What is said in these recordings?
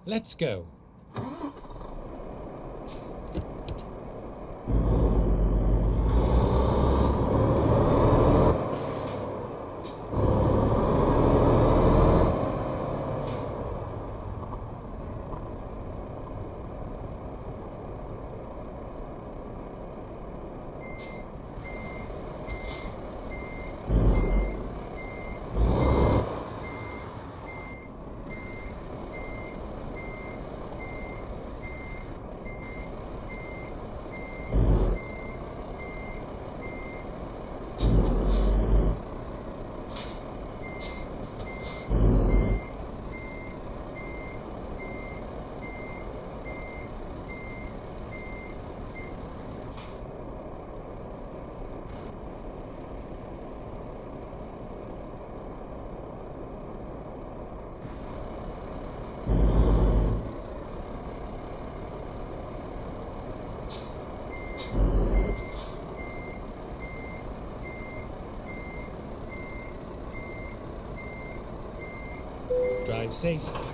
Let's go. Drive safe.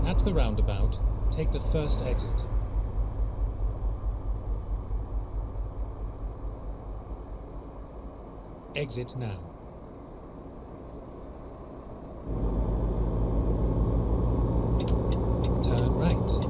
At the roundabout, take the first exit. Exit now. Turn right.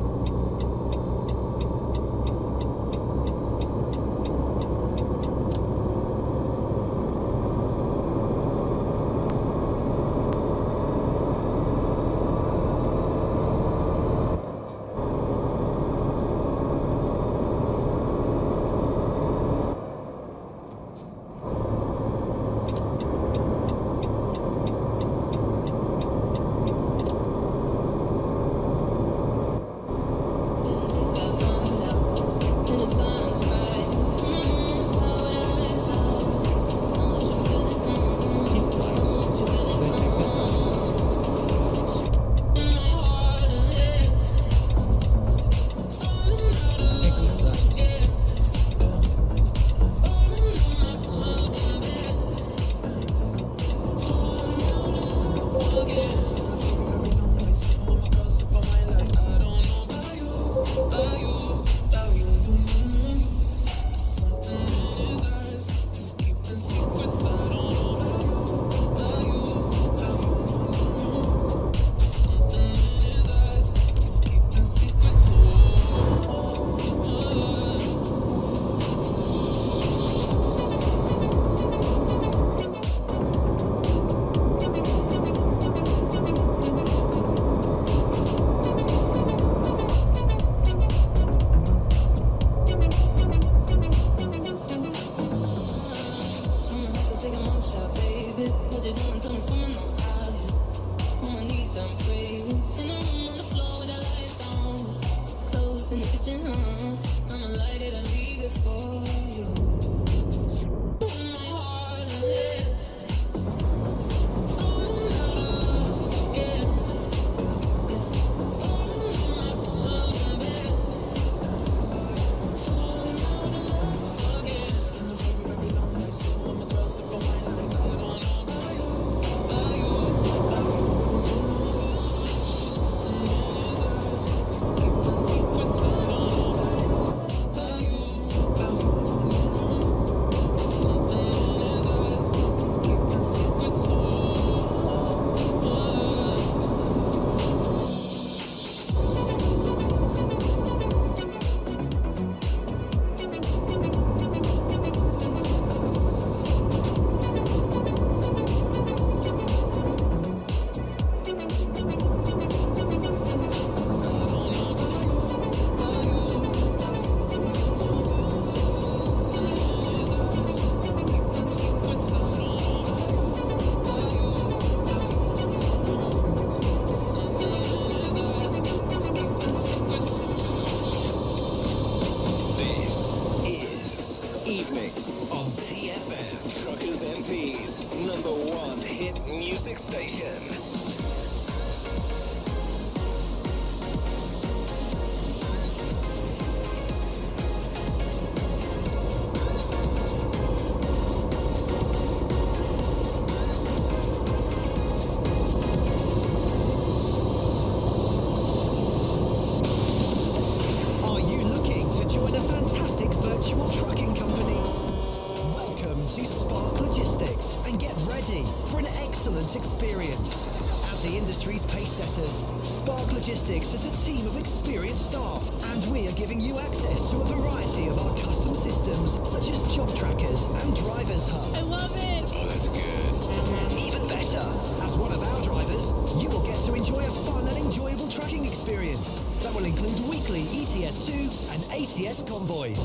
Convoys.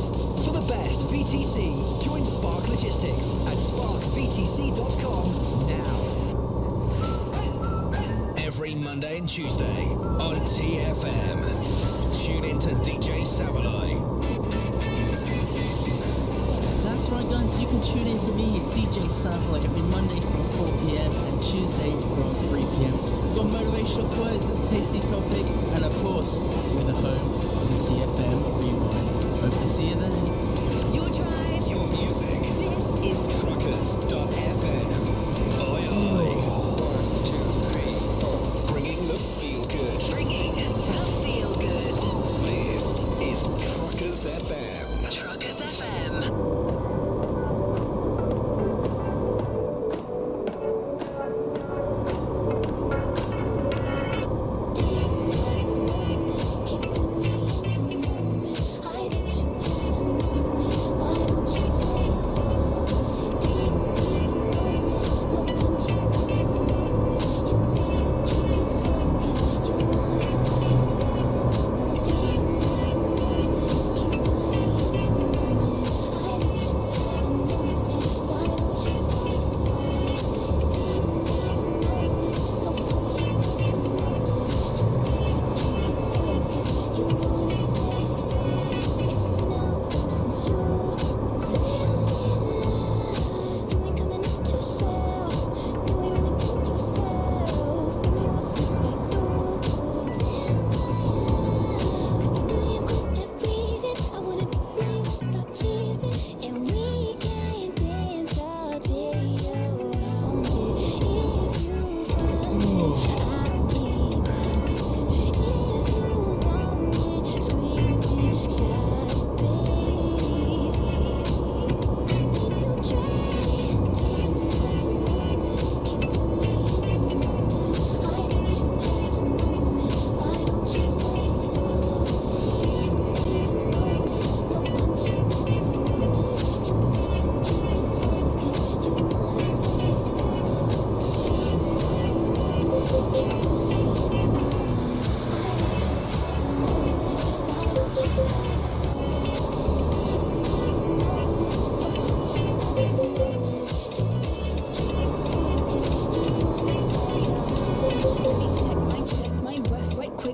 For the best VTC, join Spark Logistics at sparkvtc.com now. Every Monday and Tuesday on TFM. Tune in to DJ Savaloy. That's right, guys. You can tune in to me, DJ Savaloy, every Monday from 4 p.m. and Tuesday from 3 p.m. We've got motivational quotes, a tasty topic, and of course, we're the home of the TFM Rewind. Hope to see you then. Your drive, your music. This is Truckers.fm. Oi, oi. 1, 2, 3, 4. Bringing the feel good. Bringing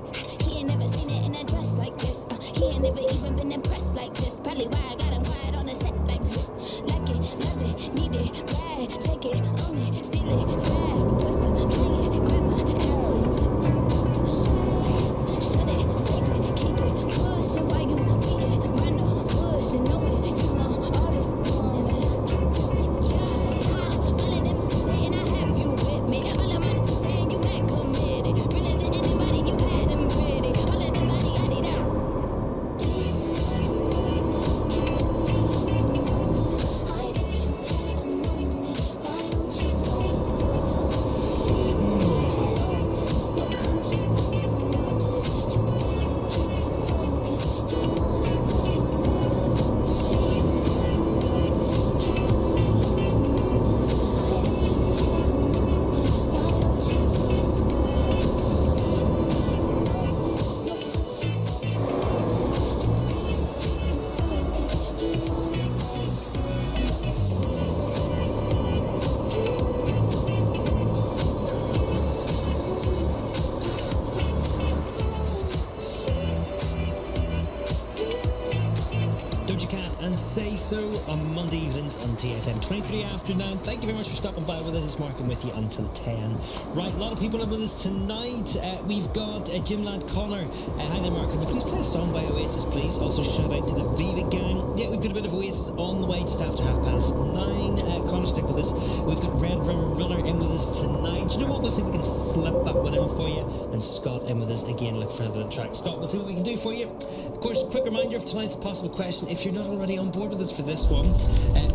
quick. He ain't never seen it in a dress like this. He ain't never even been impressed like this. Probably why I got him quiet on the set like this. Like it, love it, need it, bad. Take it, own it, steal it, fast. Twist it, hang it, grab my arrow. Shut it, save it, keep it, push it while you beat it. Run the push and know it. You want all this woman. All of them dating, I have you with me. All of my dating, you mad committed. Really to anybody, you had them pretty. All of the body, I need out. Doja Cat and Say So on Monday evenings on TFM 23 after 9. Thank you very much for stopping by with us. It's Mark and with you until 10. Right, a lot of people are with us tonight. We've got Jim Lad Connor. Hi there, Mark. Can you please play a song by Oasis, please? Also, shout out to the Viva Gang. Yeah, we've got a bit of Oasis on the way just after 9:30. Connor, stick with us. We've got Red Rum Runner in with us tonight. Do you know what? We'll see if we can slip that one in for you. And Scott in with us again, look further than track. Scott, we'll see what we can do for you. Of course, quick reminder of tonight's possible question. If you're not already on board with us for this one,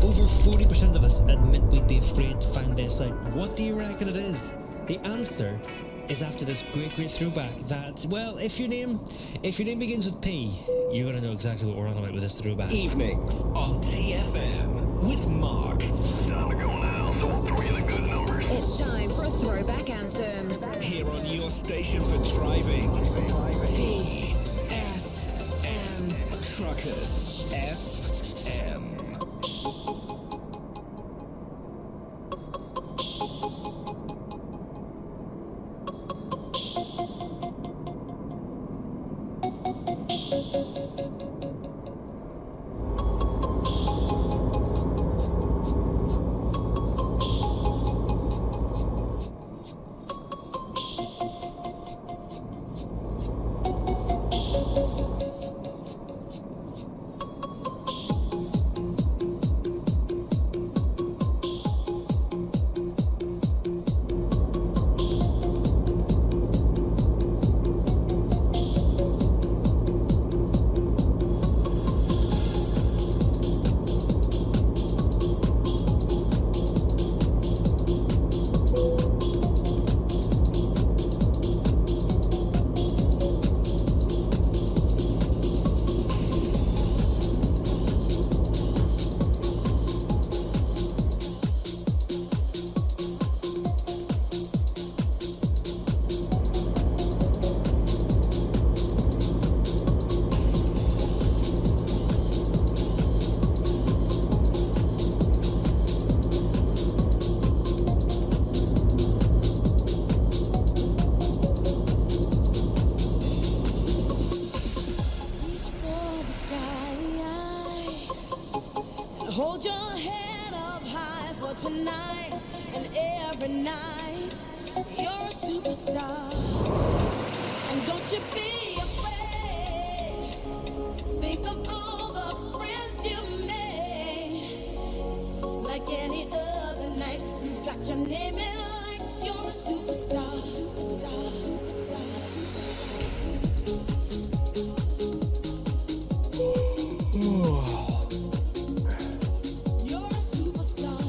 over 40% of us admit we'd be afraid to find this out. What do you reckon it is? The answer is after this great throwback that, well, if your name begins with P, you're going to know exactly what we're on about with this throwback. Evenings on TFM with Mark. Time to go now, so we'll throw you the good numbers. It's time for a throwback anthem. Here on your station for driving. TFM Truckers FM. Hold your head up high for tonight and every night. You're a superstar. And don't you be afraid. Think of all the friends you made. Like any other night, you've got your name in lights. You're a superstar, superstar, You're a superstar.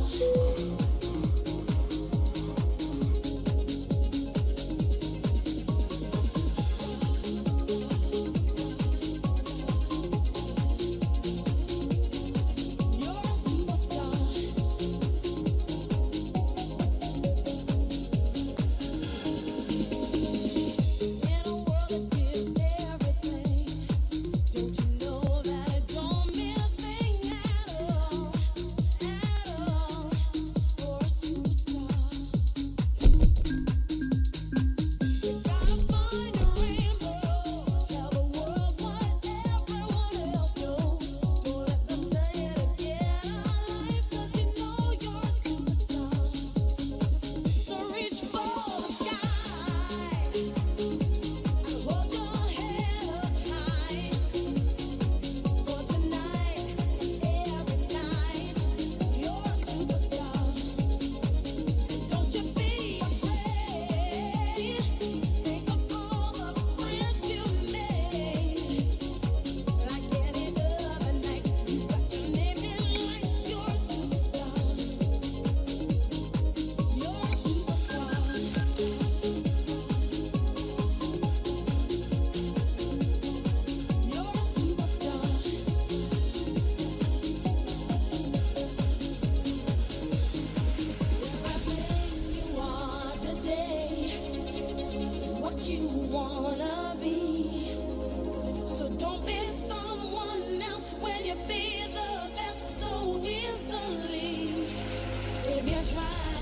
if you try.